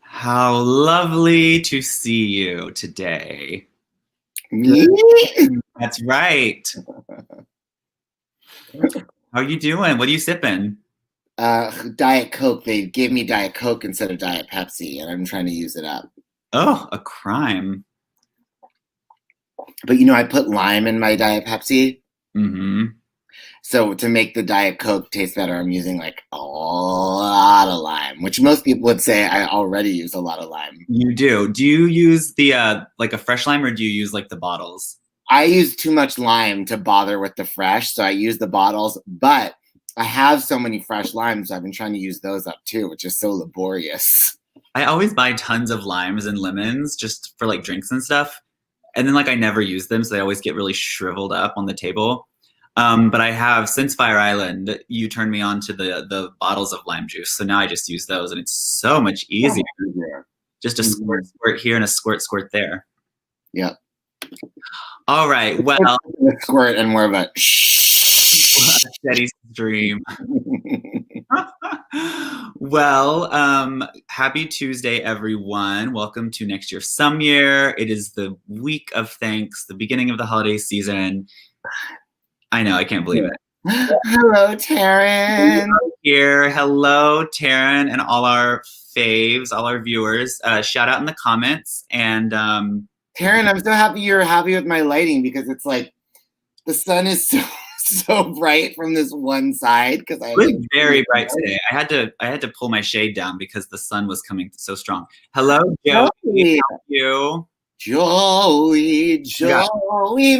How lovely to see you today. Me? That's right. How you doing? What are you sipping? Diet Coke. They gave me Diet Coke instead of Diet Pepsi, and I'm trying to use it up. Oh, a crime. But I put lime in my Diet Pepsi. Mm-hmm. So to make the Diet Coke taste better, I'm using like a lot of lime, which most people would say I already use a lot of lime. You do. Do you use the like a fresh lime or do you use like the bottles? I use too much lime to bother with the fresh, so I use the bottles, but I have so many fresh limes, so I've been trying to use those up too, which is so laborious. I always buy tons of limes and lemons just for like drinks and stuff. And then like I never use them, so they always get really shriveled up on the table. But I have since Fire Island, you turned me on to the bottles of lime juice. So now I just use those and it's so much easier. Just a squirt here and a squirt there. Yep. All right. Well, a squirt and more of a steady stream. Well, happy Tuesday, everyone. Welcome to Next Year Some Year. It is the week of thanks, the beginning of the holiday season. I know, I can't believe it. Hello, Taryn. Here. Hello, Taryn, and all our faves, all our viewers. Shout out in the comments. And Taryn, I'm so happy you're happy with my lighting because it's like the sun is so bright from this one side because I was very bright today. I had to pull my shade down because the sun was coming so strong. Hello, Joey. How are you? Joey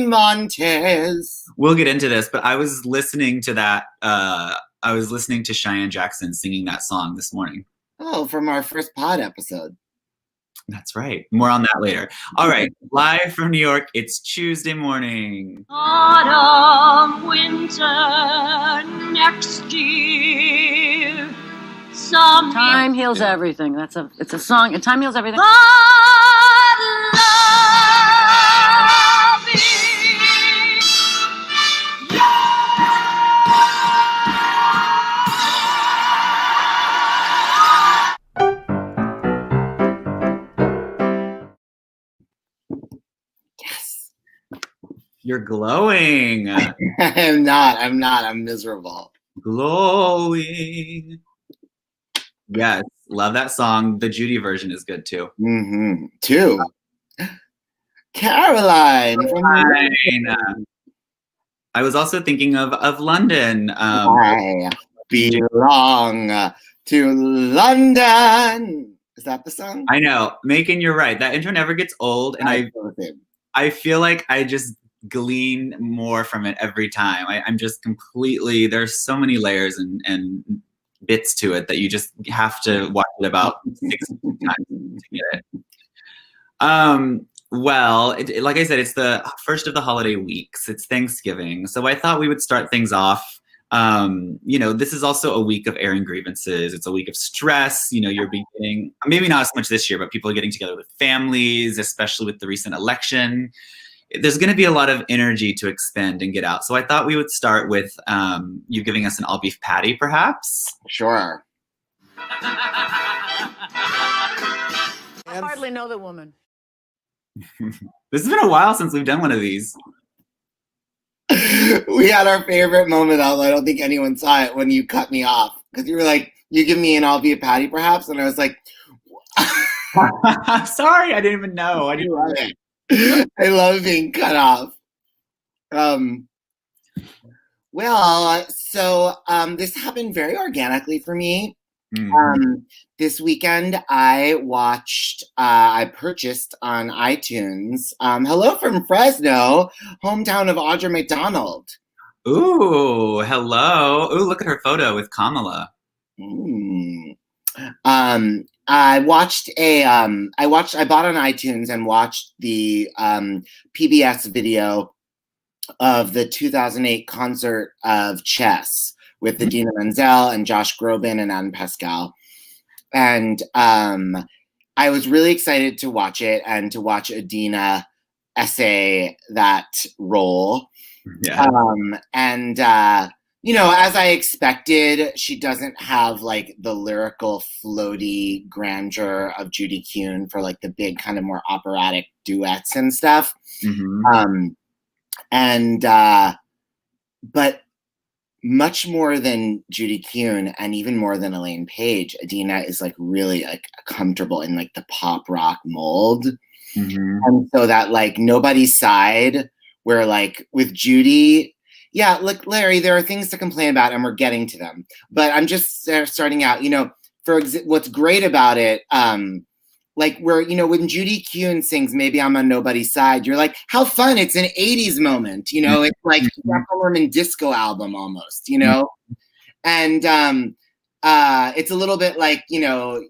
Montez. We'll get into this, but I was listening to that. I was listening to Cheyenne Jackson singing that song this morning. Oh, from our first pod episode. That's right. More on that later. All right. Live from New York, it's Tuesday morning. Autumn, winter, next year. Time heals everything. It's a song. And time heals everything. You're glowing. I'm not. I'm miserable. Glowing. Yes, love that song. The Judy version is good too. Mm-hmm. Too. Caroline. I was also thinking of London. I belong to London. Is that the song? I know. Macon, you're right. That intro never gets old, and I feel like I just glean more from it every time. I'm just completely, there's so many layers and bits to it that you just have to watch it about 6 times to get it. Well, like I said, it's the first of the holiday weeks. It's Thanksgiving. So I thought we would start things off. This is also a week of airing grievances. It's a week of stress. You're beginning, maybe not as much this year, but people are getting together with families, especially with the recent election. There's going to be a lot of energy to expend and get out. So I thought we would start with you giving us an all beef patty, perhaps. Sure. I hardly know the woman. This has been a while since we've done one of these. We had our favorite moment, although I don't think anyone saw it, when you cut me off. Because you were like, you give me an all beef patty, perhaps? And I was like, sorry, I didn't even know. I didn't love it. I love being cut off. This happened very organically for me. Mm-hmm. This weekend I purchased on iTunes, hello from Fresno, hometown of Audra McDonald. Ooh, hello. Ooh, look at her photo with Kamala. I bought on iTunes and watched the PBS video of the 2008 concert of Chess with Idina Menzel and Josh Groban and Adam Pascal. And I was really excited to watch it and to watch Idina essay that role. Yeah. you know, as I expected, she doesn't have like the lyrical floaty grandeur of Judy Kuhn for like the big kind of more operatic duets and stuff. Mm-hmm. But much more than Judy Kuhn and even more than Elaine Page, Adina is like really like comfortable in like the pop rock mold. Mm-hmm. And so that like Nobody's Side, where like with Judy, yeah, look, Larry, there are things to complain about and we're getting to them. But I'm just starting out, you know, what's great about it, like where, you know, when Judy Kuhn sings Maybe I'm on Nobody's Side, you're like, how fun, it's an 80s moment, you know, it's like Jeff Mormon disco album almost, you know? And it's a little bit like, you know,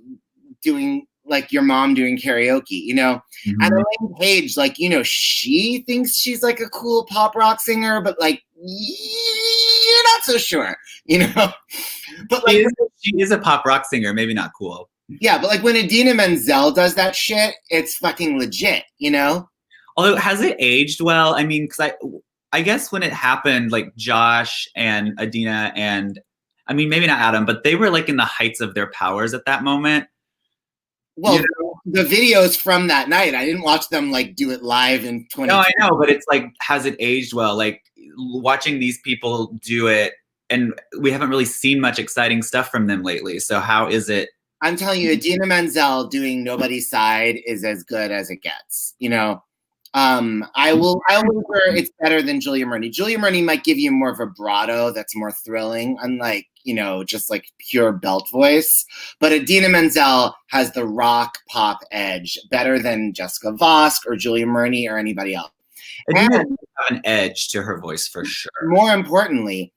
doing like your mom doing karaoke, you know? Mm-hmm. And Elaine Page, like, you know, she thinks she's like a cool pop rock singer, but like, you're not so sure, you know? But like, she is a pop rock singer, maybe not cool. Yeah, but like when Idina Menzel does that shit, it's fucking legit, you know? Although, has it aged well? I mean, because I guess when it happened, like Josh and Adina and, I mean, maybe not Adam, but they were like in the heights of their powers at that moment. Well, you know? The videos from that night, I didn't watch them like do it live in 2020. No, I know, but it's like, has it aged well? Like watching these people do it, and we haven't really seen much exciting stuff from them lately. So how is it? I'm telling you, Idina Menzel doing Nobody's Side is as good as it gets. You know, I will wager it's better than Julia Murney. Julia Murney might give you more vibrato that's more thrilling, unlike, you know, just like pure belt voice. But Idina Menzel has the rock pop edge better than Jessica Vosk or Julia Murney or anybody else. Adina does have an edge to her voice for sure. More importantly,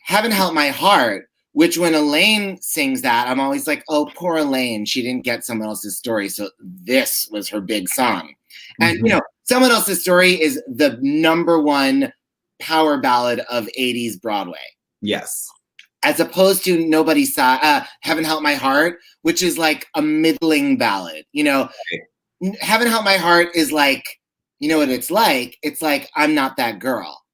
Heaven Help My Heart, which when Elaine sings that, I'm always like, oh, poor Elaine. She didn't get Someone Else's Story. So this was her big song. And, you know, Someone Else's Story is the #1 power ballad of 80s Broadway. Yes. As opposed to Nobody's Side, Heaven Help My Heart, which is like a middling ballad. You know, right. Heaven Help My Heart is like, you know what it's like? It's like, I'm Not That Girl.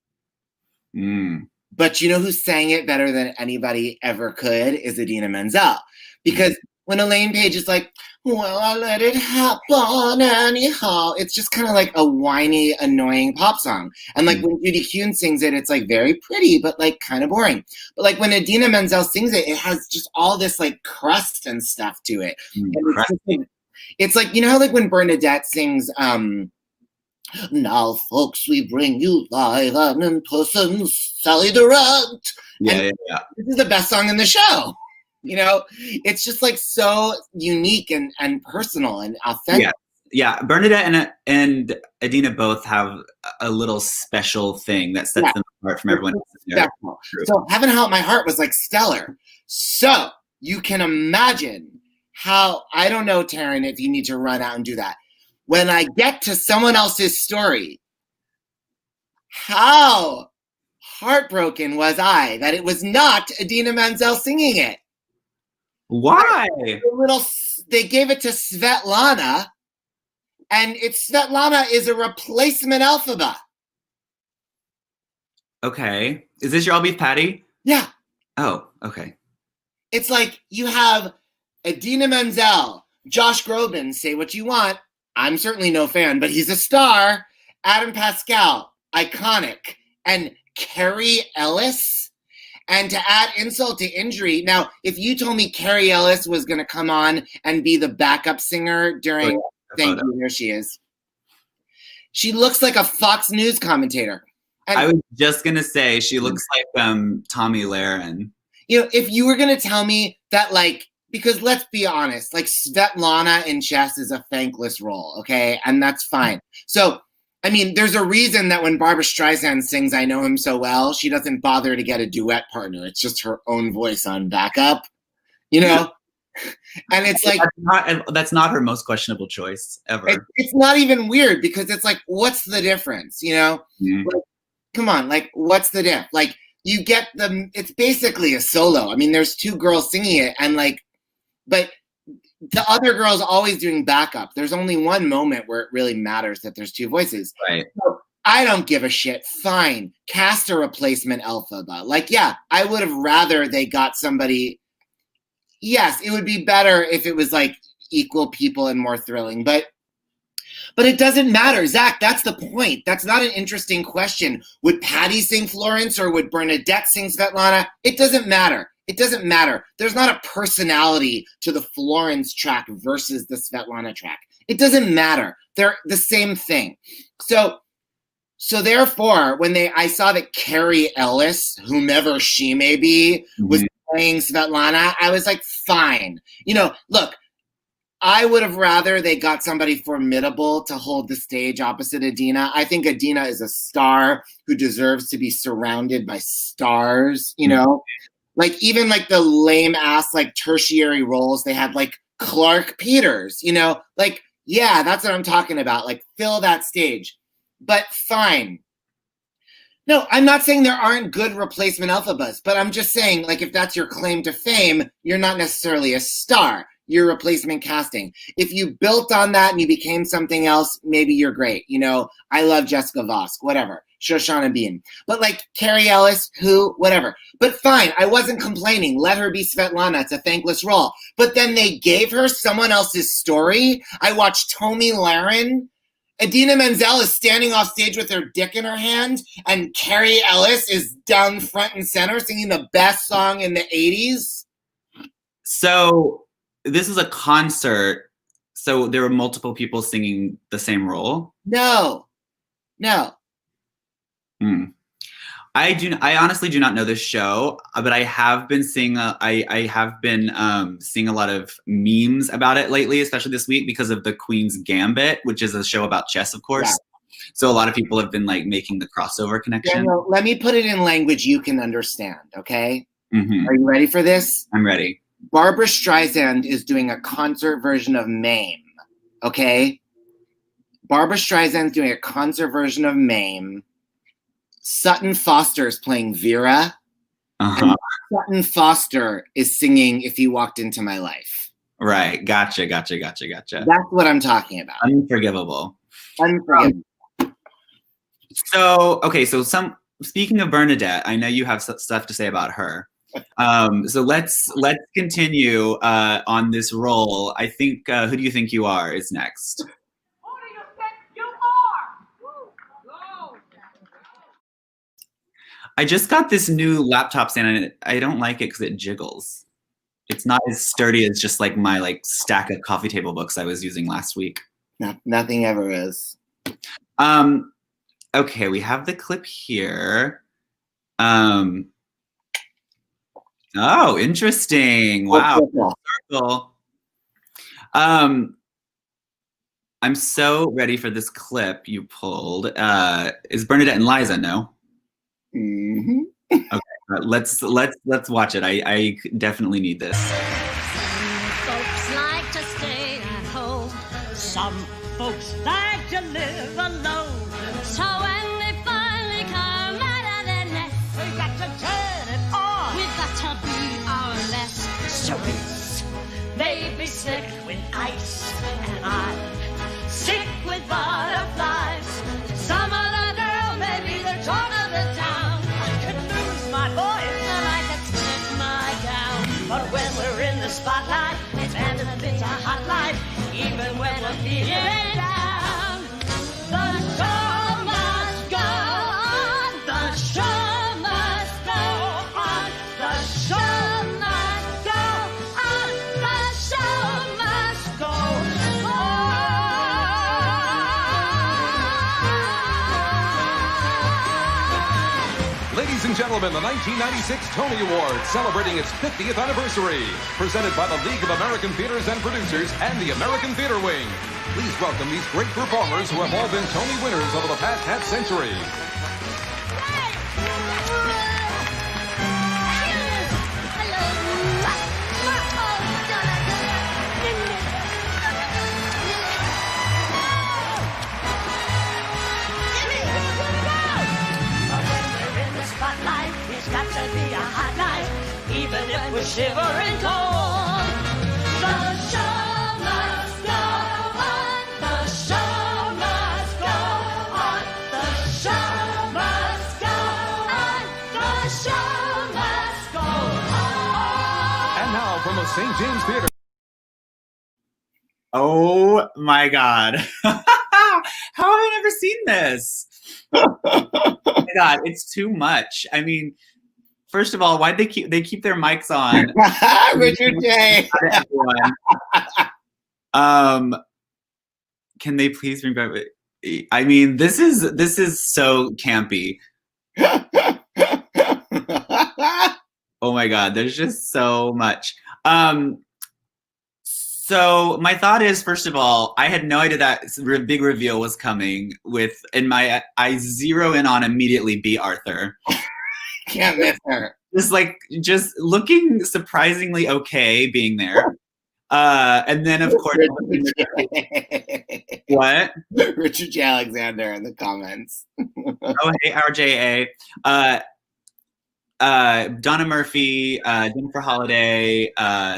But you know who sang it better than anybody ever could is Idina Menzel. Because when Elaine Page is like, well, I let it happen anyhow, it's just kind of like a whiny, annoying pop song. And like when Judy Kuhn sings it, it's like very pretty, but like kind of boring. But like when Idina Menzel sings it, it has just all this like crust and stuff to it. And it's like, you know how like when Bernadette sings, now, folks, we bring you live and in person, Sally Durant. Yeah. This is the best song in the show. You know, it's just like so unique and personal and authentic. Yeah. Bernadette and Adina both have a little special thing that sets them apart from everyone else. So Heaven Help My Heart was like stellar. So you can imagine how, I don't know, Taryn, if you need to run out and do that. When I get to Someone Else's Story, how heartbroken was I that it was not Idina Menzel singing it? Why? They gave it to Svetlana, and Svetlana is a replacement Elphaba. Okay. Is this your All Beef Patty? Yeah. Oh, okay. It's like you have Idina Menzel, Josh Groban, say what you want. I'm certainly no fan, but he's a star. Adam Pascal, iconic. And Carrie Ellis. And to add insult to injury, now, if you told me Carrie Ellis was going to come on and be the backup singer during, thank you, here she is. She looks like a Fox News commentator. And I was just going to say, she looks like Tommy Lahren. You know, if you were going to tell me that, like, because let's be honest, like Svetlana in chess is a thankless role, okay? And that's fine. So, I mean, there's a reason that when Barbra Streisand sings I Know Him So Well, she doesn't bother to get a duet partner. It's just her own voice on backup, you know? And it's like... That's not her most questionable choice, ever. It's not even weird because it's like, what's the difference, you know? Like, come on, like, what's the diff? Like, you get it's basically a solo. I mean, there's two girls singing it and like, but the other girl's always doing backup. There's only one moment where it really matters that there's two voices. Right. So I don't give a shit. Fine. Cast a replacement Elphaba. Like, yeah, I would have rather they got somebody. Yes, it would be better if it was like equal people and more thrilling, but it doesn't matter. Zach, that's the point. That's not an interesting question. Would Patty sing Florence or would Bernadette sing Svetlana? It doesn't matter. It doesn't matter. There's not a personality to the Florence track versus the Svetlana track. It doesn't matter. They're the same thing. So therefore, when I saw that Carrie Ellis, whomever she may be, was playing Svetlana, I was like, fine. You know, look, I would have rather they got somebody formidable to hold the stage opposite Adina. I think Adina is a star who deserves to be surrounded by stars, you know? Like, even like the lame ass, like tertiary roles, they had like Clark Peters, you know? Like, yeah, that's what I'm talking about. Like, fill that stage. But fine. No, I'm not saying there aren't good replacement Elphabas, but I'm just saying, like, if that's your claim to fame, you're not necessarily a star. You're replacement casting. If you built on that and you became something else, maybe you're great. You know, I love Jessica Vosk, whatever. Shoshana Bean. But like Carrie Ellis, who, whatever. But fine, I wasn't complaining. Let her be Svetlana. It's a thankless role. But then they gave her someone else's story. I watched Tomi Lahren. Idina Menzel is standing off stage with her dick in her hand, and Carrie Ellis is down front and center singing the best song in the 80s. So this is a concert, so there were multiple people singing the same role? No. I honestly do not know this show, but I have been seeing seeing a lot of memes about it lately, especially this week because of the Queen's Gambit, which is a show about chess, of course. Yeah. So a lot of people have been like making the crossover connection. Daniel, let me put it in language you can understand, okay? Mm-hmm. Are you ready for this? I'm ready. Barbra Streisand is doing a concert version of Mame, okay? Barbra Streisand's doing a concert version of Mame. Sutton Foster is playing Vera. And Sutton Foster is singing If You Walked Into My Life. Right. Gotcha. That's what I'm talking about. Unforgivable. So speaking of Bernadette, I know you have stuff to say about her. So let's continue on this role. I think Who Do You Think You Are is next. I just got this new laptop stand and I don't like it because it jiggles. It's not as sturdy as just like my like stack of coffee table books I was using last week. Nothing ever is. Okay, we have the clip here. Oh, interesting. Wow. Circle. I'm so ready for this clip you pulled. Is Bernadette and Liza, no? Mm-hmm. Okay, let's watch it. I definitely need this. Some folks like to stay at home. Some folks like to live alone. So when they finally come out of their nest, we got to turn it on. We've got to be our less. So it's maybe sick with ice, and I'm sick with butterflies. Some other girl may be the talk of the town. I could lose my voice and I could take my gown. But when we're in the spotlight, it's and it's a hot life. Even when we're feeling down, the show must go on. The show must go on. The show must go on. The show must go on. Ladies and gentlemen, the 1996 Tony Awards celebrating its 50th anniversary. Presented by the League of American Theaters and Producers and the American Theater Wing. Please welcome these great performers who have all been Tony winners over the past half century. It's got to be a hot night, even if we're shivering cold. The show must go on. The show must go on. The St. James Theater. Oh my God. How have I never seen this? Oh my God, it's too much. I mean, first of all, why'd they keep their mics on? Richard J. Can they please bring back? I mean, this is so campy. Oh my God, there's just so much. So my thought is, first of all, I had no idea that big reveal was coming. I zero in on immediately B. Arthur. Can't miss her. Just looking surprisingly okay being there. And then of course, what? Richard J. Alexander in the comments. Oh, hey, RJA. Donna Murphy, Jennifer Holliday,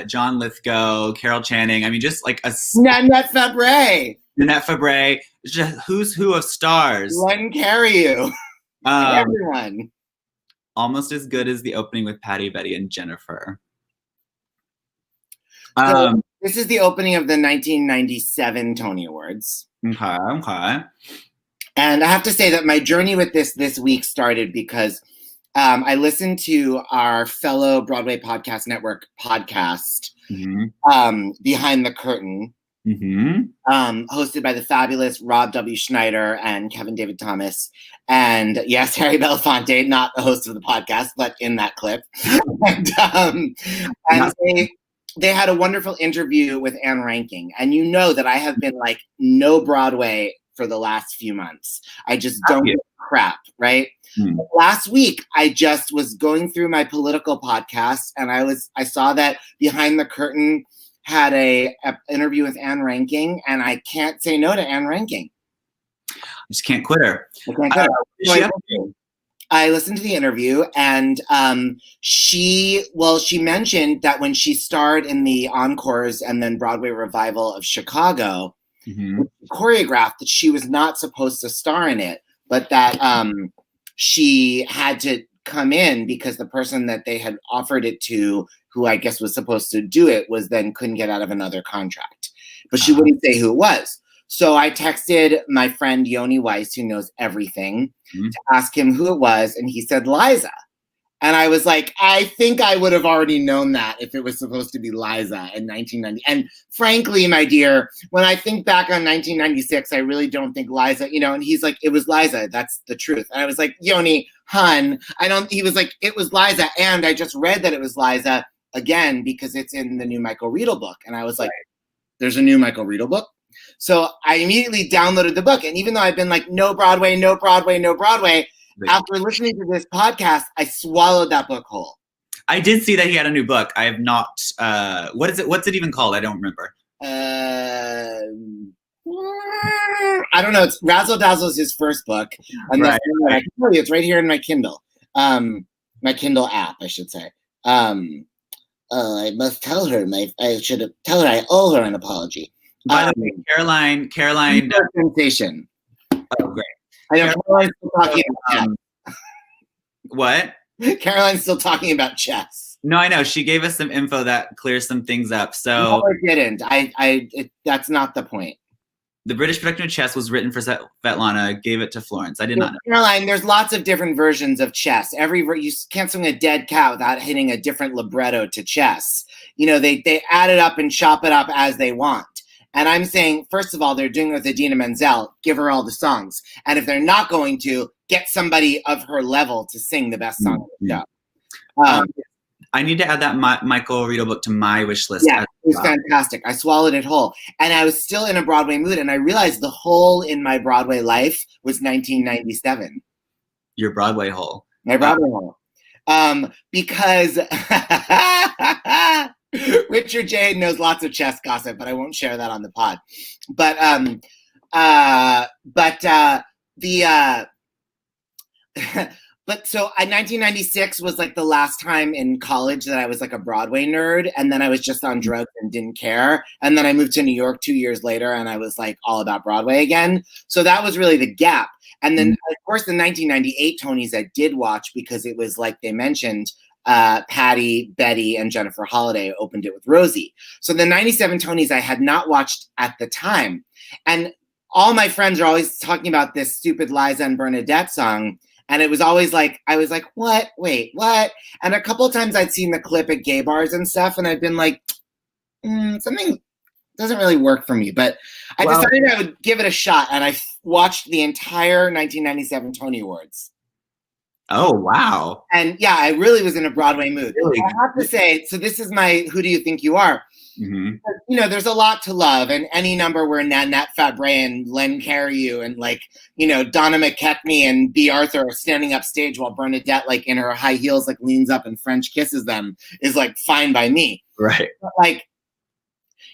John Lithgow, Carol Channing. I mean, just like Nanette Fabre. Nanette Fabre. Just who's who of stars. Len Carreyrou. Everyone. Almost as good as the opening with Patty, Betty, and Jennifer. So this is the opening of the 1997 Tony Awards. Okay. And I have to say that my journey with this week started because I listened to our fellow Broadway Podcast Network podcast, Behind the Curtain, hosted by the fabulous Rob W. Schneider and Kevin David Thomas. And yes, Harry Belafonte, not the host of the podcast, but in that clip. and they had a wonderful interview with Anne Ranking. And you know that I have been like no Broadway for the last few months. I just don't give a crap, right? Last week, I just was going through my political podcast, and I saw that Behind the Curtain had a interview with Anne Ranking, and I can't say no to Anne Ranking. I just can't quit her. I listened to the interview, and she mentioned that when she starred in the Encores and then Broadway revival of Chicago, choreographed that she was not supposed to star in it, but that she had to come in because the person that they had offered it to, who I guess was supposed to do it, couldn't get out of another contract. But she wouldn't say who it was. So I texted my friend Yoni Weiss, who knows everything, to ask him who it was, and he said Liza. And I was like, I think I would have already known that if it was supposed to be Liza in 1990. And frankly, my dear, when I think back on 1996, I really don't think Liza, and he's like, it was Liza. That's the truth. And I was like, Yoni, hun, he was like, it was Liza. And I just read that it was Liza again, because it's in the new Michael Riedel book. And I was like, there's a new Michael Riedel book? So I immediately downloaded the book. And even though I've been like, no Broadway, after listening to this podcast, I swallowed that book whole. I did see that he had a new book. I have not. What is it? What's it even called? I don't remember. I don't know. It's Razzle Dazzle is his first book. And I can tell you, it's right here in my Kindle. My Kindle app, I should say. I must tell her. I should tell her I owe her an apology. By the way, Caroline. Sensation. Oh, great. I know Caroline's still talking about what? Caroline's still talking about chess. No, I know. She gave us some info that clears some things up. So no, I didn't. That's not the point. The British production of Chess was written for Svetlana, gave it to Florence. I did not know. Caroline, there's lots of different versions of chess. You can't swing a dead cat without hitting a different libretto to chess. They add it up and chop it up as they want. And I'm saying, first of all, they're doing it with Idina Menzel. Give her all the songs. And if they're not going to, get somebody of her level to sing the best song of the show. I need to add that Michael Riedel book to my wish list. Yeah, it was fantastic. I swallowed it whole. And I was still in a Broadway mood. And I realized the hole in my Broadway life was 1997. Your Broadway hole. My Broadway hole. Because Richard J knows lots of chess gossip, but I won't share that on the pod. But so 1996 was like the last time in college that I was like a Broadway nerd, and then I was just on drugs and didn't care. And then I moved to New York 2 years later, and I was like all about Broadway again. So that was really the gap. And then, of course, the 1998 Tonys I did watch because it was like they mentioned Patty, Betty, and Jennifer Holliday opened it with Rosie. So the 97 Tonys I had not watched at the time. And all my friends are always talking about this stupid Liza and Bernadette song. And it was always like, I was like, what? Wait, what? And a couple of times I'd seen the clip at gay bars and stuff, and I'd been like, something doesn't really work for me. But I decided I would give it a shot, and I watched the entire 1997 Tony Awards. Oh, wow. And yeah, I really was in a Broadway mood. Really? I have to say, so this is my Who Do You Think You Are? Mm-hmm. You know, there's a lot to love, and any number where Nanette Fabre and Len Cariou and, like, you know, Donna McKechnie and B. Arthur are standing up stage while Bernadette, like, in her high heels, like, leans up and French kisses them is, like, fine by me. Right. But, like,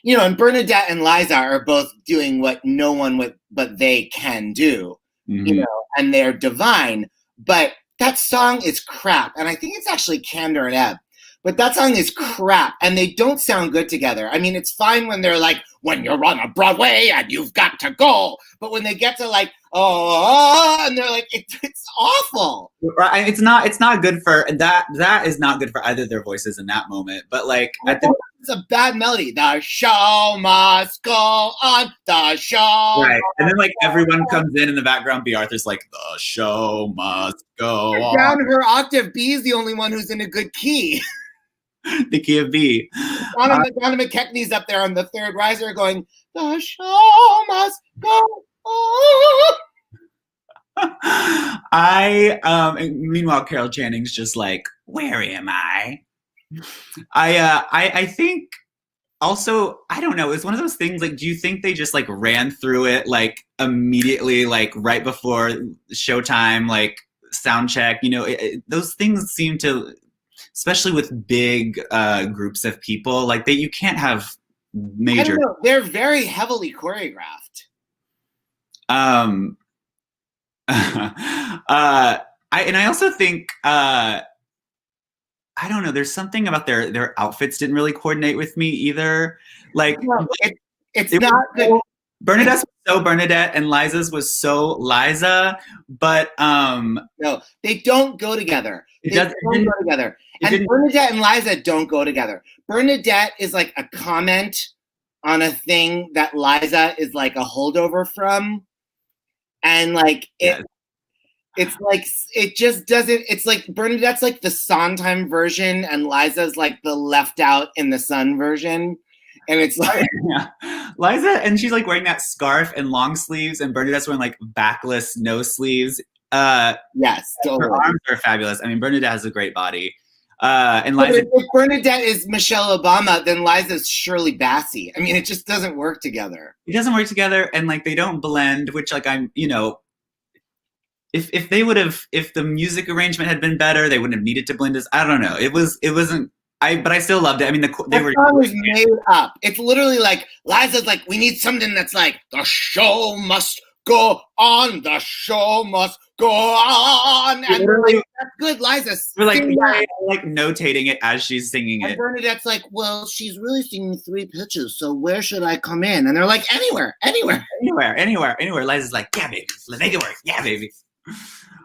you know, and Bernadette and Liza are both doing what no one but they can do, you know, and they're divine. But that song is crap, and I think it's actually Candor and Ebb. But that song is crap, and they don't sound good together. I mean, it's fine when they're like, when you're on a Broadway and you've got to go. But when they get to like, oh, and they're like, it's awful. Right. It's not good for that. That is not good for either of their voices in that moment. But like, it's a bad melody. The show must go on. The show. Right. And then like everyone comes in the background. B. Arthur's like, the show must go on. Down her octave. B is the only one who's in a good key. The key of B. Donna McKechnie's up there on the third riser going, the show must go on. Meanwhile, Carol Channing's just like, where am I? I think also, I don't know, it's one of those things, like, do you think they just like ran through it like immediately, like right before showtime, like sound check, you know, those things seem to, especially with big groups of people, like you can't have major. I don't know. They're very heavily choreographed. I also think I don't know. There's something about their outfits didn't really coordinate with me either. Like it's not good. Bernadette's was so Bernadette and Liza's was so Liza, but no, they don't go together. They don't go together. And didn't. Bernadette and Liza don't go together. Bernadette is like a comment on a thing that Liza is like a holdover from. And like it's like, it just doesn't, it's like Bernadette's like the Sondheim version and Liza's like the left out in the sun version. And it's like, Liza, and she's like wearing that scarf and long sleeves, and Bernadette's wearing like backless, no sleeves. Yes, totally. Her arms are fabulous. I mean, Bernadette has a great body. And Liza, if Bernadette is Michelle Obama, then Liza's Shirley Bassey. I mean, it just doesn't work together. It doesn't work together, and like they don't blend. Which, like, I'm, you know, if the music arrangement had been better, they wouldn't have needed to blend as. I don't know. It wasn't. But I still loved it. I mean, the song was made up. It's literally like Liza's like, we need something that's like, the show must go on. The show must go on. And we're like, that's good, Liza. We're like notating it as she's singing it. And Bernadette's like, well, she's really singing 3 pitches, so where should I come in? And they're like, anywhere. Liza's like, yeah, baby, let's make it work. Yeah, baby.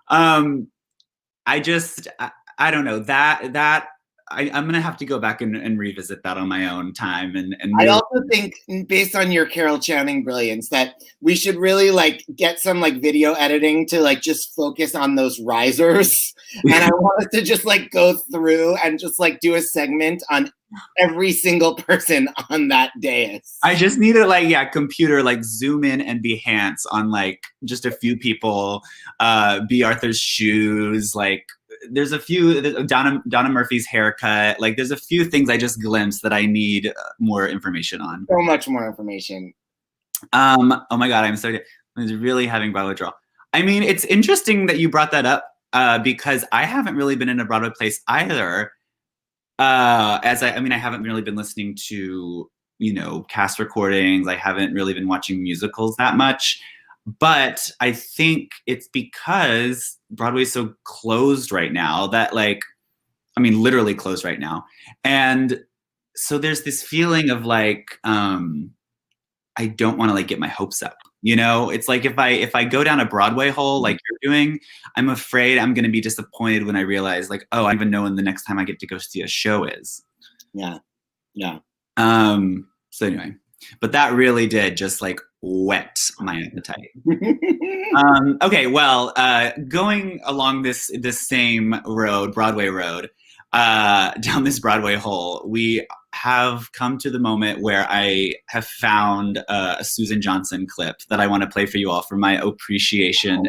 I don't know that. I'm gonna have to go back and revisit that on my own time. And I also think, based on your Carol Channing brilliance, that we should really like get some like video editing to like just focus on those risers. And I want us to just like go through and just like do a segment on every single person on that dais. I just need to like, computer, like zoom in and behance on like just a few people, B. Arthur's shoes, like there's a few, Donna Murphy's haircut, like there's a few things I just glimpsed that I need more information on. So much more information. Oh my God, I'm really having Broadway draw. I mean, it's interesting that you brought that up because I haven't really been in a Broadway place either. I haven't really been listening to, you know, cast recordings. I haven't really been watching musicals that much. But I think it's because Broadway's so closed right now that literally closed right now. And so there's this feeling of like, I don't want to like get my hopes up You know, it's like if I go down a Broadway hole like you're doing, I'm afraid I'm going to be disappointed when I realize like, oh, I don't even know when the next time I get to go see a show is. Yeah. Yeah. So anyway, but that really did just like whet my appetite. Okay, well, going along this same road, Broadway road, down this Broadway hole, we have come to the moment where I have found a Susan Johnson clip that I want to play for you all for my appreciation.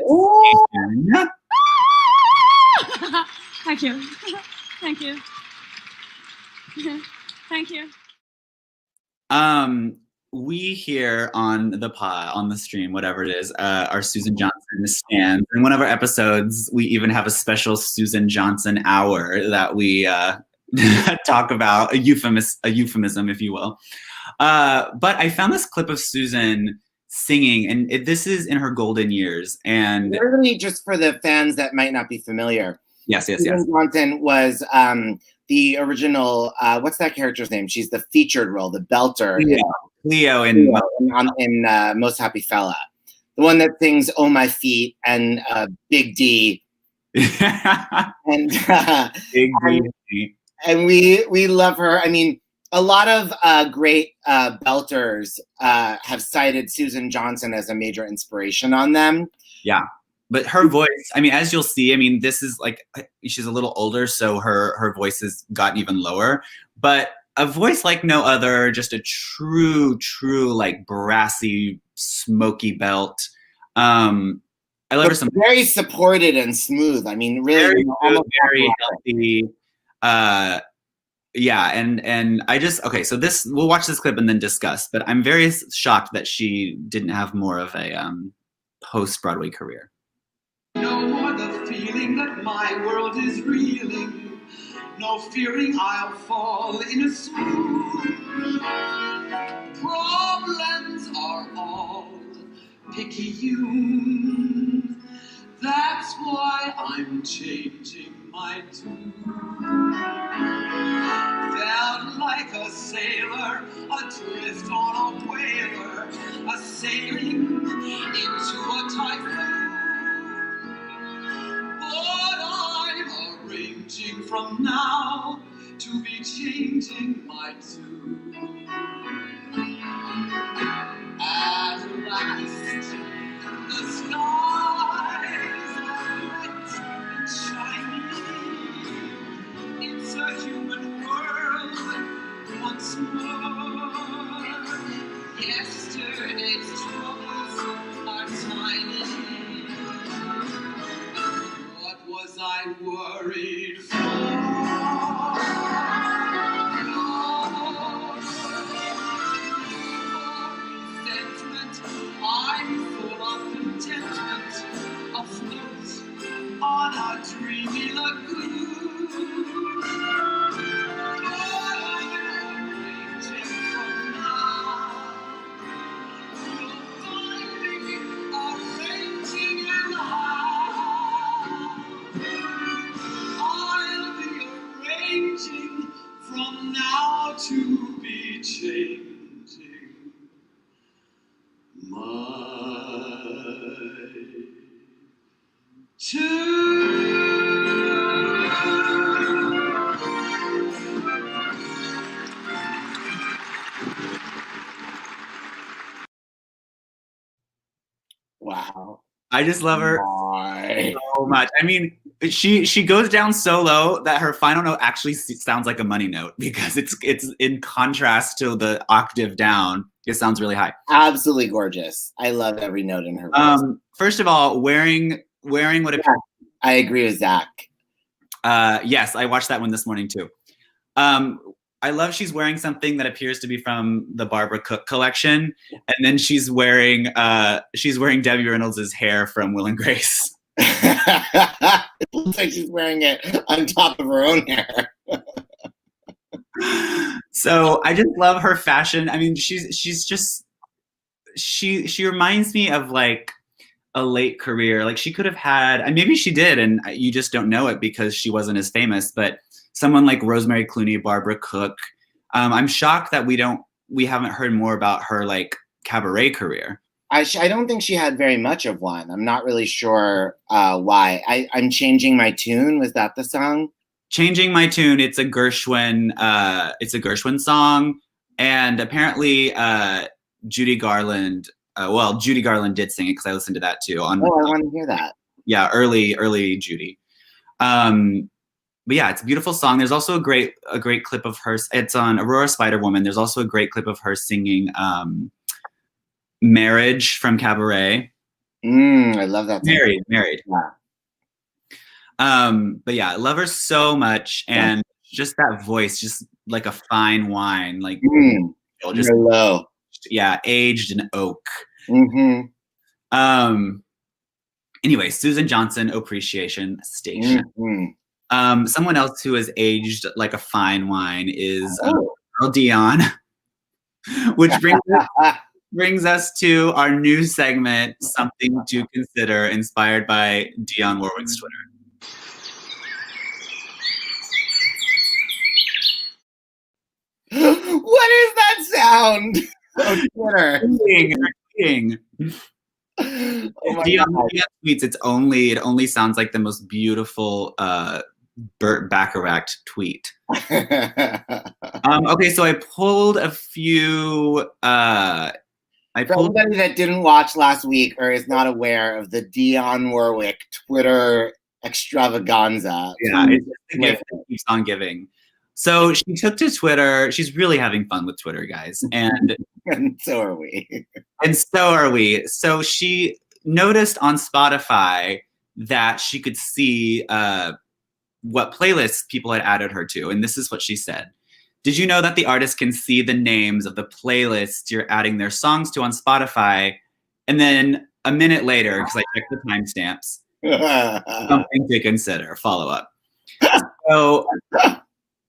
Thank you. Thank you. Thank you. We here on the pod, on the stream, whatever it is, are Susan Johnson stands. In one of our episodes, we even have a special Susan Johnson hour that we talk about, a euphemism, if you will. But I found this clip of Susan singing, and this is in her golden years. And literally, just for the fans that might not be familiar, Susan Johnson was the original. What's that character's name? She's the featured role, the belter. Cleo in Most Happy Fella, the one that sings "Oh My Feet" and Big D, and Big D. And we love her. I mean, a lot of great belters have cited Susan Johnson as a major inspiration on them. Yeah, but her voice, I mean, as you'll see, I mean, this is like, she's a little older, so her voice has gotten even lower. But a voice like no other, just a true, like brassy, smoky belt. I love her some very supported and smooth. I mean, really, very healthy. Yeah, and I just, okay, so we'll watch this clip and then discuss. But I'm very shocked that she didn't have more of a post-Broadway career. No more the feeling that my world is reeling. No fearing I'll fall in a swoon. Problems are all picayune. That's why I'm changing my tune. Felt like a sailor adrift on a whaler, a sailing into a typhoon. But I'm arranging from now to be changing my tune. At last, the skies are bright and shiny. It's a human world once more. Yesterday's troubles are tiny. What was I worried for? I'm full of contentment, afloat on a dreamy lagoon. But I'm arranging from now. You'll find me arranging and how. I'll be arranging from now to be changing my tune. Wow. I just love her so much. I mean, she goes down so low that her final note actually sounds like a money note because it's in contrast to the octave down. It sounds really high. Absolutely gorgeous. I love every note in her voice. First of all, wearing what appears. I agree with Zach. Yes, I watched that one this morning too. I love she's wearing something that appears to be from the Barbara Cook collection, and then she's wearing Debbie Reynolds' hair from Will and Grace. It looks like she's wearing it on top of her own hair. So I just love her fashion. I mean, she reminds me of like a late career. Like she could have had, and maybe she did, and you just don't know it because she wasn't as famous, but someone like Rosemary Clooney, Barbara Cook. I'm shocked that we haven't heard more about her like cabaret career. I don't think she had very much of one. I'm not really sure why. I'm Changing My Tune. Was that the song? Changing My Tune. It's a Gershwin song, and apparently Judy Garland. Judy Garland did sing it because I listened to that too. I want to hear that. Yeah, early Judy. But yeah, it's a beautiful song. There's also a great clip of her. It's on Aurora Spider-Woman. There's also a great clip of her singing Marriage from Cabaret. I love that song. Married. Yeah. But yeah, I love her so much, and just that voice, just like a fine wine, like just low. Yeah, aged in oak. Mm-hmm. Anyway, Susan Johnson Appreciation Station. Someone else who has aged like a fine wine is Earl Dion, which brings us to our new segment, Something to Consider, inspired by Dionne Warwick's Twitter. What is that sound? Twitter. Dionne tweets. It only sounds like the most beautiful Burt Bacharach tweet. Okay, so I pulled a few. For anybody that didn't watch last week or is not aware of the Dionne Warwick Twitter extravaganza. Yeah, it's a gift that keeps on giving. So she took to Twitter. She's really having fun with Twitter, guys. And so are we. So she noticed on Spotify that she could see what playlists people had added her to. And this is what she said. Did you know that the artist can see the names of the playlists you're adding their songs to on Spotify? And then a minute later, because I checked the timestamps, something to consider, follow up. So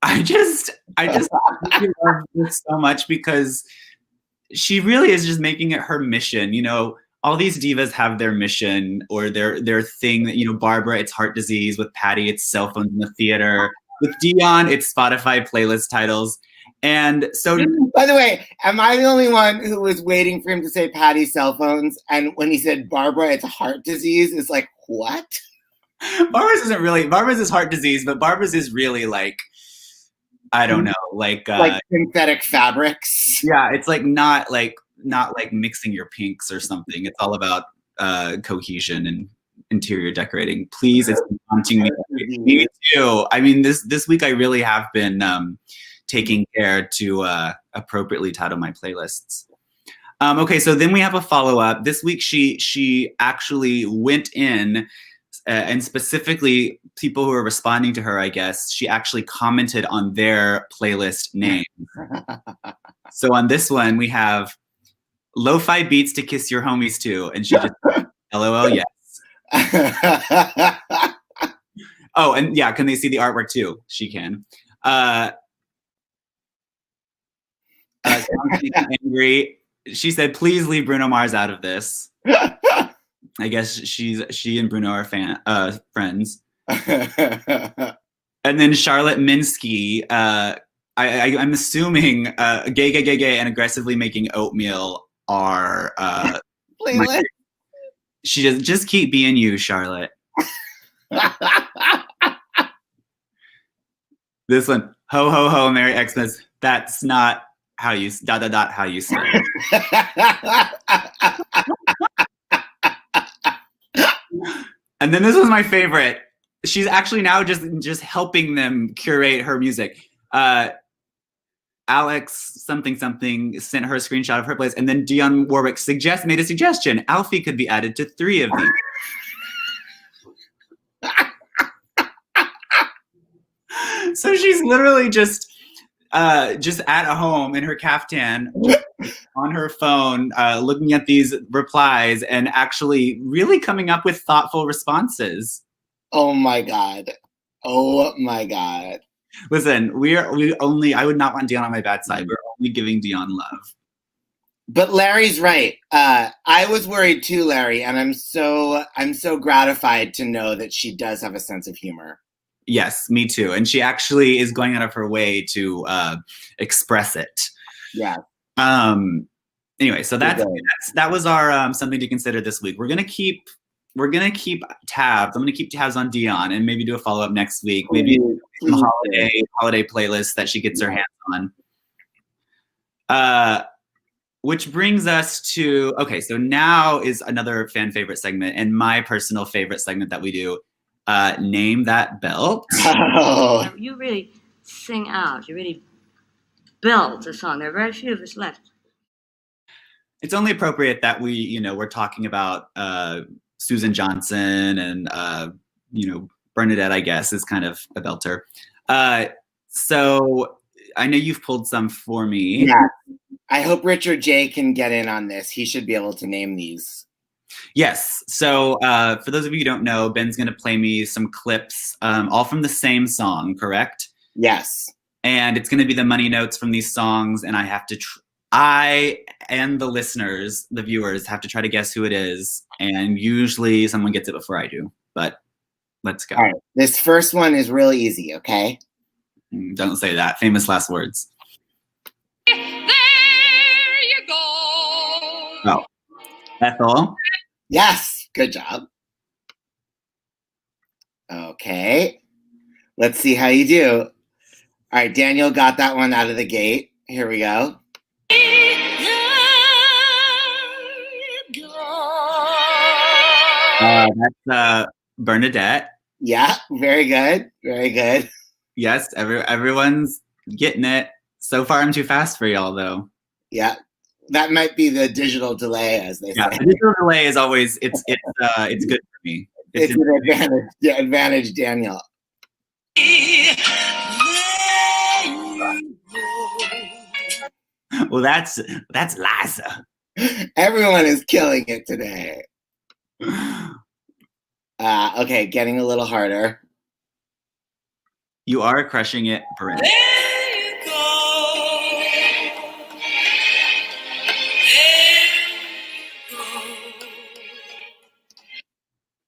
I just love this so much because she really is just making it her mission. You know, all these divas have their mission or their thing that, you know, Barbara, it's heart disease. With Patty, it's cell phones in the theater. With Dionne, it's Spotify playlist titles. And so, by the way, am I the only one who was waiting for him to say Patty's cell phones? And when he said Barbara, it's heart disease, it's like, what? Barbara's is heart disease, but Barbara's is really like, I don't know, like synthetic fabrics. Yeah, it's like not like mixing your pinks or something. It's all about cohesion and interior decorating. Please, it's haunting me. Me too. I mean, this week I really have been taking care to appropriately title my playlists. Okay, so then we have a follow-up. This week she actually went in and specifically people who are responding to her, I guess, she actually commented on their playlist name. So on this one, we have Lo-Fi Beats to Kiss Your Homies To, and she just LOL, yes. Oh, and yeah, can they see the artwork too? She can. Angry. She said, please leave Bruno Mars out of this. I guess she and Bruno are friends. And then Charlotte Minsky, I'm assuming gay and aggressively making oatmeal are she just keep being you, Charlotte. This one, ho ho ho, Merry Xmas. That's not how you how you spell it. And then this was my favorite. She's actually now just helping them curate her music. Alex something sent her a screenshot of her playlist, and then Dionne Warwick made a suggestion. Alfie could be added to 3 of these. So she's literally just at home in her caftan on her phone, looking at these replies and actually really coming up with thoughtful responses. Oh my God. Oh my God. Listen, I would not want Dionne on my bad side. We're only giving Dionne love. But Larry's right. I was worried too, Larry, and I'm so gratified to know that she does have a sense of humor. Yes, me too. And she actually is going out of her way to express it. Yeah. Anyway, so that was our something to consider this week. We're gonna keep tabs. I'm gonna keep tabs on Dion and maybe do a follow up next week. Maybe some holiday playlist that she gets her hands on. Which brings us to so now is another fan favorite segment and my personal favorite segment that we do. Name that belt. Oh. You really sing out. You really belt a song. There are very few of us left. It's only appropriate that we're talking about Susan Johnson and Bernadette, I guess, is kind of a belter. So I know you've pulled some for me. Yeah. I hope Richard J can get in on this. He should be able to name these. Yes. So for those of you who don't know, Ben's going to play me some clips, all from the same song, correct? Yes. And it's going to be the money notes from these songs, and I have to I and the listeners, the viewers, have to try to guess who it is. And usually someone gets it before I do. But let's go. All right. This first one is really easy, okay? Don't say that. Famous last words. There you go. Oh, that's all? Yes. Good job. Okay. Let's see how you do. All right. Daniel got that one out of the gate. Here we go. That's Bernadette. Yeah, very good. Very good. Yes, everyone's getting it. So far, I'm too fast for y'all, though. Yeah, that might be the digital delay, as they say. The digital delay is always it's good for me. It's an advantage. Yeah, advantage, Daniel. Well, that's Liza. Everyone is killing it today. Okay, getting a little harder. You are crushing it, Brent. There you go.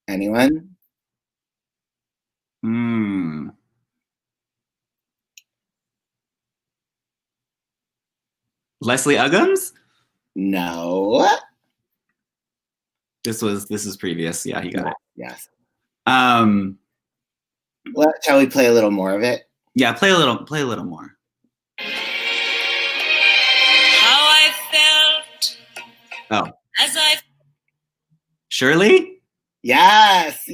Anyone? Leslie Uggams? No. This is previous. Yeah, he got it. Yes. Well, shall we play a little more of it? Yeah, play a little more. How I felt. Oh. As I. Shirley? Yes.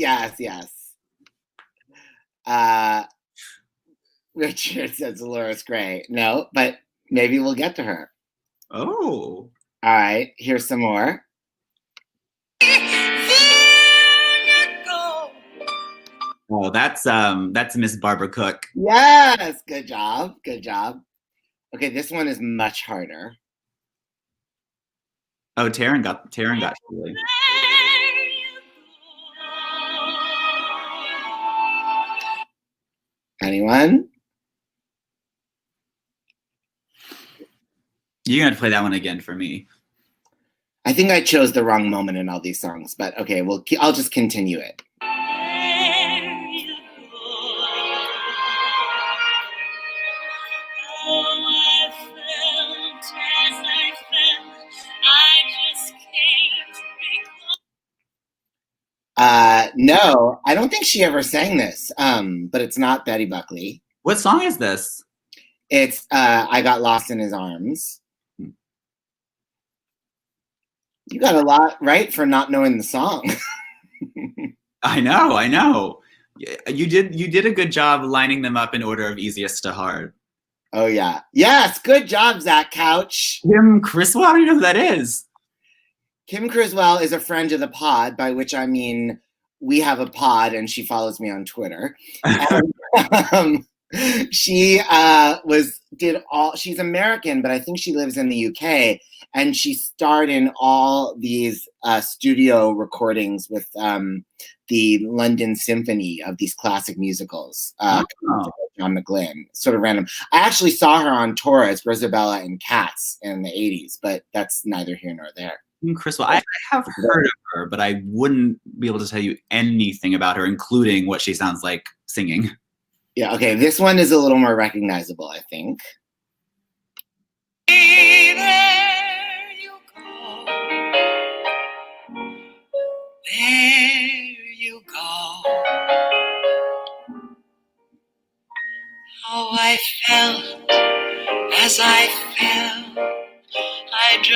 Richard says Dolores Gray. No, but maybe we'll get to her. Oh. All right, here's some more. Oh, that's Miss Barbara Cook. Yes, good job. Okay, this one is much harder. Oh, Taryn got Shirley. Anyone? You're gonna have to play that one again for me. I think I chose the wrong moment in all these songs, but okay, I'll just continue it. No, I don't think she ever sang this, but it's not Betty Buckley. What song is this? It's I Got Lost in His Arms. You got a lot right for not knowing the song. I know. You did a good job lining them up in order of easiest to hard. Oh yeah. Yes, good job, Zach Couch. Kim Criswell? I don't know who that is. Kim Criswell is a friend of the pod, by which I mean we have a pod and she follows me on Twitter. And, she's American, but I think she lives in the UK, and she starred in all these studio recordings with the London Symphony of these classic musicals. John McGlynn, sort of random. I actually saw her on tour as Rosabella in Cats in the 80s, but that's neither here nor there. Crystal, I have heard of her, but I wouldn't be able to tell you anything about her, including what she sounds like singing. Yeah, okay, this one is a little more recognizable, I think. There you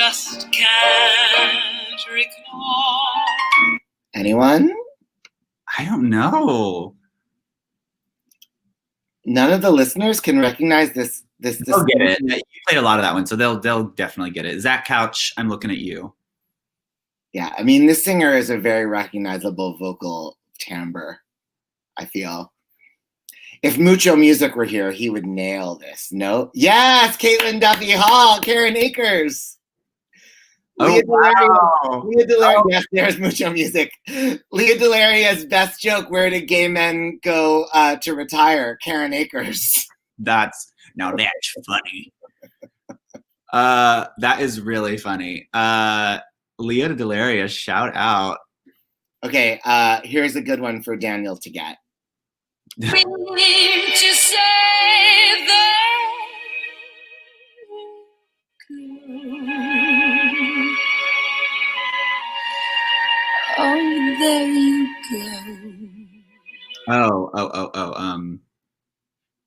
just can't recall. Anyone? I don't know. None of the listeners can recognize this. They'll get it. You played a lot of that one, so they'll definitely get it. Zach Couch, I'm looking at you. Yeah, I mean, this singer is a very recognizable vocal timbre, I feel. If Mucho Music were here, he would nail this. No? Yes, Caitlin Duffy Hall, Karen Akers. Leah wow. Delaria, yes, there's Mucho Music. Leah Delaria's best joke, where did gay men go to retire? Karen Akers. That's funny. That is really funny. Leah Delaria, shout out. Okay, here's a good one for Daniel to get. To say that oh, there you go.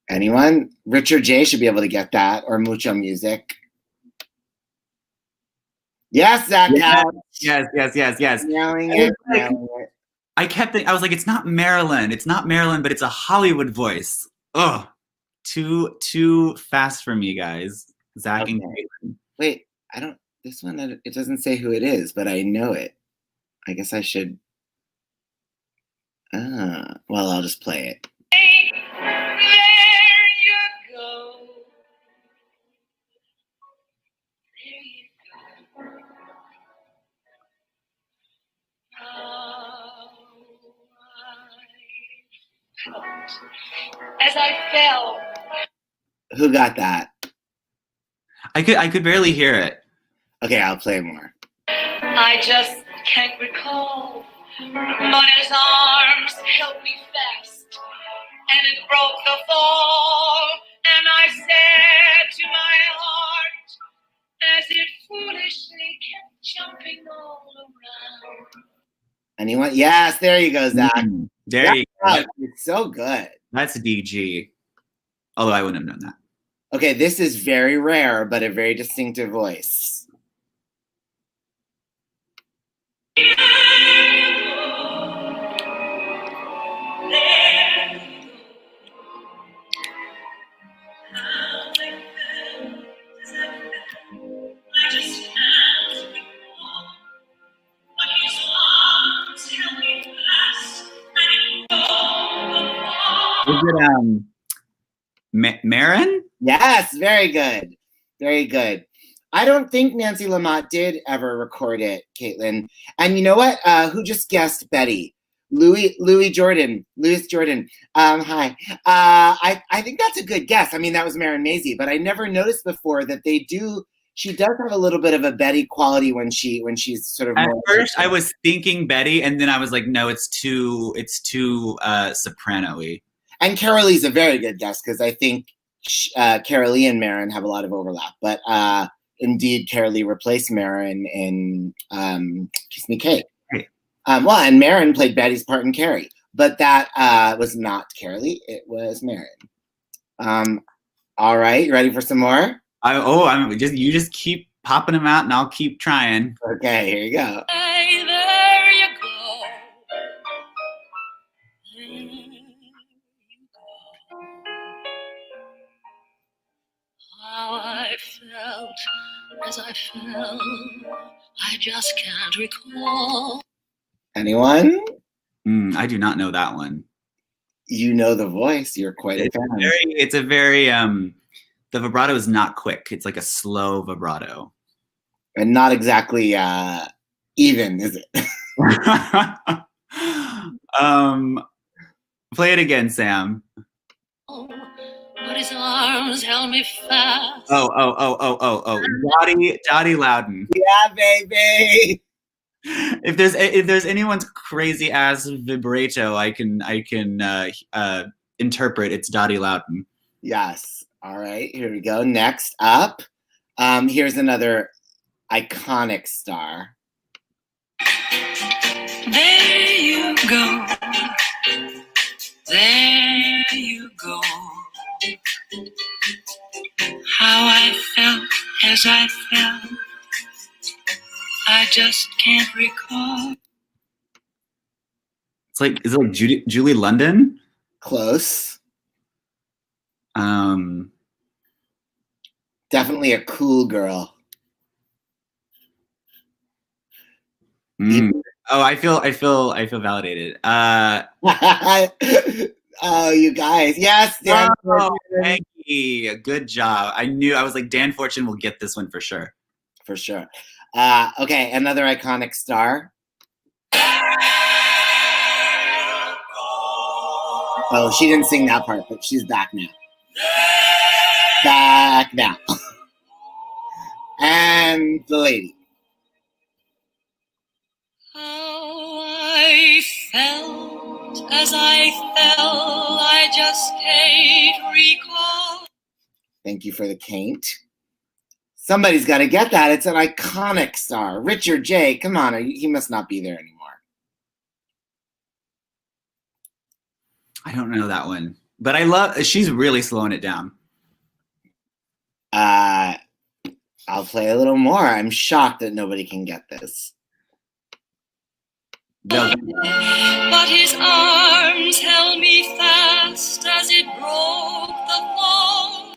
Anyone? Richard J should be able to get that, or Mucho Music. Yes, Zach. Yes. Nailing it. I was like, it's not Marilyn, but it's a Hollywood voice. Oh, too fast for me, guys. Zach and Caitlin. Wait, this one, it doesn't say who it is, but I know it. I guess I should. Well, I'll just play it. There you go. As I fell. Who got that? I could barely hear it. Okay, I'll play more. I just can't recall, but his arms held me fast, and it broke the fall, and I said to my heart, as it foolishly kept jumping all around. Anyone? Yes, there you go, Zach. There you go. It's so good. That's DG. Although I wouldn't have known that. Okay, this is very rare, but a very distinctive voice. Is it Marin? Yes, very good. Very good. I don't think Nancy Lamott did ever record it, Caitlin. And you know what? Who just guessed Betty? Louis Jordan. Hi. I think that's a good guess. I mean, that was Marin Mazzie, but I never noticed before that she does have a little bit of a Betty quality when she's sort of. At first, I was thinking Betty, and then I was like, no, it's too soprano-y. And Carol Lee's a very good guess, because I think Carol Lee and Marin have a lot of overlap. But indeed, Carol Lee replaced Marin in Kiss Me Kate. Right. And Marin played Betty's part in Carrie. But that was not Carol Lee. It was Marin. All right, you ready for some more? You just keep popping them out, and I'll keep trying. Okay, here you go. Hey, there you go. How I felt as I fell, I just can't recall. Anyone? I do not know that one. You know the voice. You're quite a fan. It's a very the vibrato is not quick. It's like a slow vibrato. And not exactly even, is it? Play it again, Sam. But his arms held me fast. Dottie Loudon. Yeah, baby. If there's anyone's crazy ass vibrato I can interpret, it's Dottie Loudon. Yes. All right, here we go. Next up, here's another iconic star. There you go. There you go. How I felt as I fell, I just can't recall. Is it like Julie London? Close. Um, Definitely a cool girl. Oh, I feel validated. Oh, you guys. Yes, Dan. Oh, Maggie, good job. I was like, Dan Fortune will get this one for sure. For sure. Okay, another iconic star. Oh, she didn't sing that part, but she's back now. Back now. And the lady. How I felt as I fell, I just can't recall. Thank you for the can't. Somebody's got to get that. It's an iconic star. Richard J. Come on, he must not be there anymore. I don't know that one, but she's really slowing it down. I'll play a little more. I'm shocked that nobody can get this. But his arms held me fast as it broke the fall.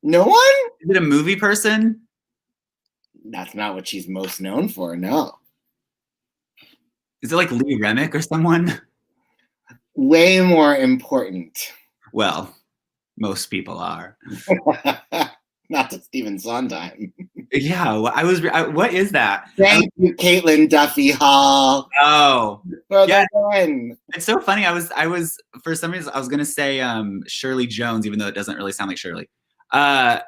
No one? Is it a movie person? That's not what she's most known for, no. Is it like Lee Remick or someone? Way more important. Well, most people are. Not to Stephen Sondheim. Yeah, what is that? Thank you, Caitlin Duffy Hall. Oh, for yeah. the win. It's so funny. I was for some reason I was gonna say Shirley Jones, even though it doesn't really sound like Shirley. But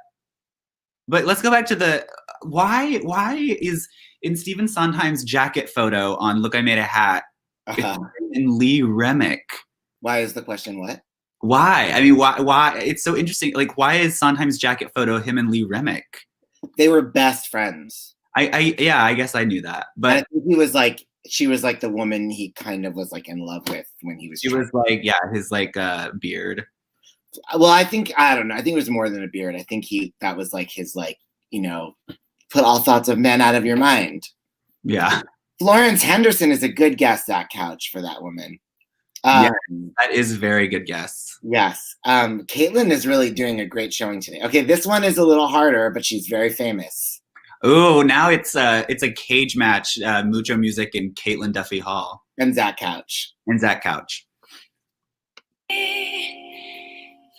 let's go back to why is in Stephen Sondheim's jacket photo on Look, I Made a Hat in Lee Remick? Why is the question what? Why? I mean, why? It's so interesting. Like, why is Sondheim's jacket photo him and Lee Remick? They were best friends. I guess I knew that. But and I think she was like the woman he kind of was like in love with when he was. She was like, yeah, his like beard. Well, I don't know. I think it was more than a beard. I think that was like his like, put all thoughts of men out of your mind. Yeah. Florence Henderson is a good guess, Zach Couch, for that woman. Yeah, that is a very good guess. Yes. Caitlin is really doing a great showing today. Okay, this one is a little harder, but she's very famous. Oh, now it's a cage match, Mucho Music and Caitlin Duffy Hall. And Zach Couch. There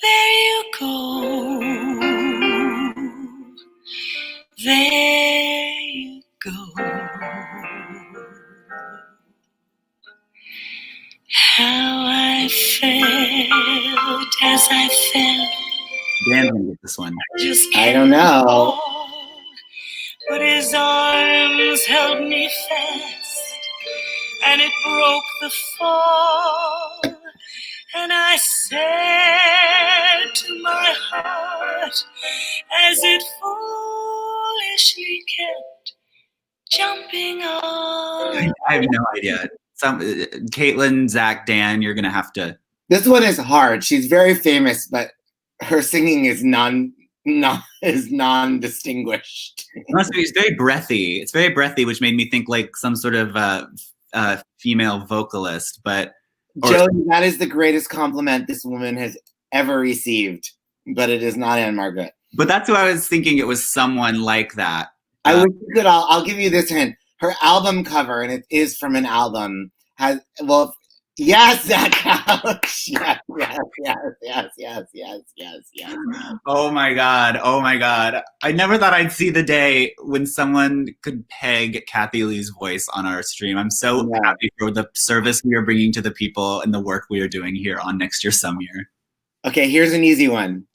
you go. There you go. How I felt as I fell. Dan's gonna get this one. I don't know. But his arms held me fast, and it broke the fall. And I said to my heart, as it foolishly kept jumping on. I have no idea. Caitlin, Zach, Dan, you're gonna have to. This one is hard. She's very famous, but her singing is non-distinguished. It's very breathy. It's very breathy, which made me think like some sort of female vocalist. But Jody, that is the greatest compliment this woman has ever received. But it is not Anne Margaret. But that's who I was thinking. It was someone like that. I wish you could. I'll give you this hint. Her album cover, and it is from an album, yes, Zach Couch. Yes. Oh my God. I never thought I'd see the day when someone could peg Kathy Lee's voice on our stream. I'm so happy for the service we are bringing to the people and the work we are doing here on Next Year Some Year. Okay, here's an easy one.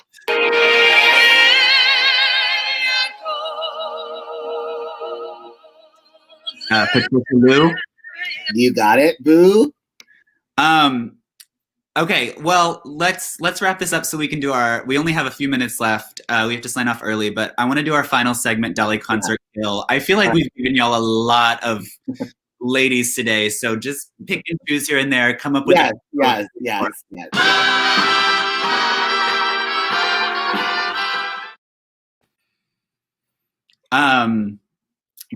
Patricia Liu. You got it, boo. Okay, well, let's wrap this up so we can do we only have a few minutes left. We have to sign off early, but I want to do our final segment, Dolly Concert Kill. I feel like we've given y'all a lot of ladies today, so just pick and choose here and there, come up with yes.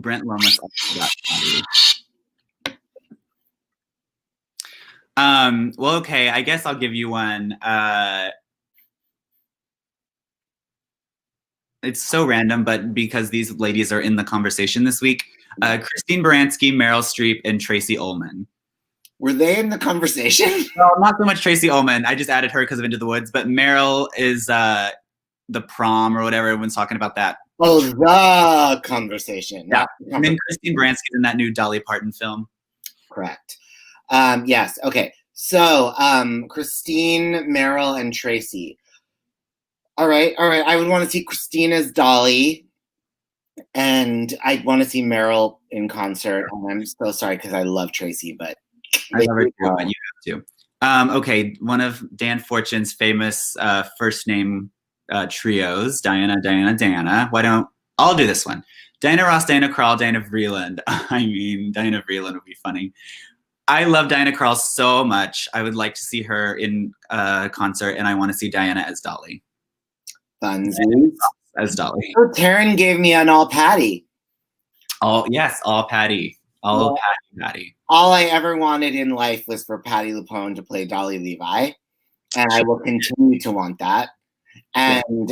Brent Lomas also got Patty. Well, okay, I guess I'll give you one. It's so random, but because these ladies are in the conversation this week, Christine Baranski, Meryl Streep, and Tracy Ullman. Were they in the conversation? Well, not so much Tracy Ullman. I just added her because of Into the Woods, but Meryl is the prom or whatever. Everyone's talking about that. Oh, the conversation. Yeah. And then Christine Baranski's in that new Dolly Parton film. Correct. Yes. Okay. So Christine, Meryl, and Tracy. All right. I would want to see Christine as Dolly, and I'd want to see Meryl in concert. And I'm so sorry because I love Tracy, but I love her too, but you have to. Okay, one of Dan Fortune's famous first name trios, Diana. Why don't I'll do this one? Diana Ross, Diana Krall, Diana Vreeland. I mean, Diana Vreeland would be funny. I love Diana Krall so much. I would like to see her in concert, and I want to see Diana as Dolly. Funsies. As Dolly. Oh, Taryn gave me an all Patty. All Patty. Patty. All I ever wanted in life was for Patti LuPone to play Dolly Levi, and I will continue to want that. And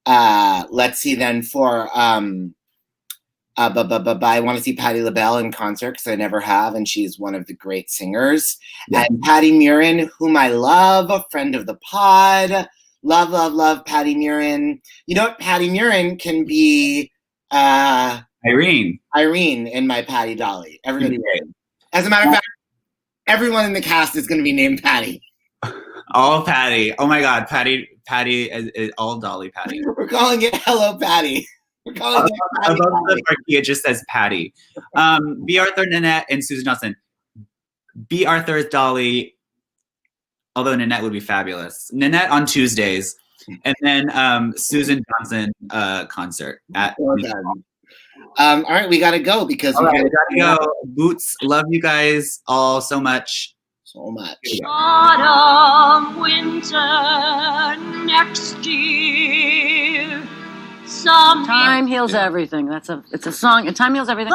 let's see then for I want to see Patti LaBelle in concert because I never have, and she's one of the great singers. Yeah. And Patty Murin, whom I love, a friend of the pod. Love Patty Murin. You know what? Patty Murin can be Irene in my Patty Dolly. Everybody. As a matter of fact, everyone in the cast is going to be named Patty. All Patty. Oh my God, Patty is all Dolly Patty. We're calling it Hello Patty. We're calling it Patty. Above the marquee, it just says Patty. B. Arthur, Nanette, and Susan Johnson. B. Arthur is Dolly. Although Nanette would be fabulous. Nanette on Tuesdays. And then Susan Johnson concert at all right, we gotta go because we gotta go. Boots, love you guys all so much. So much. Autumn, winter, next year. Time heals everything. It's a song. Time heals everything.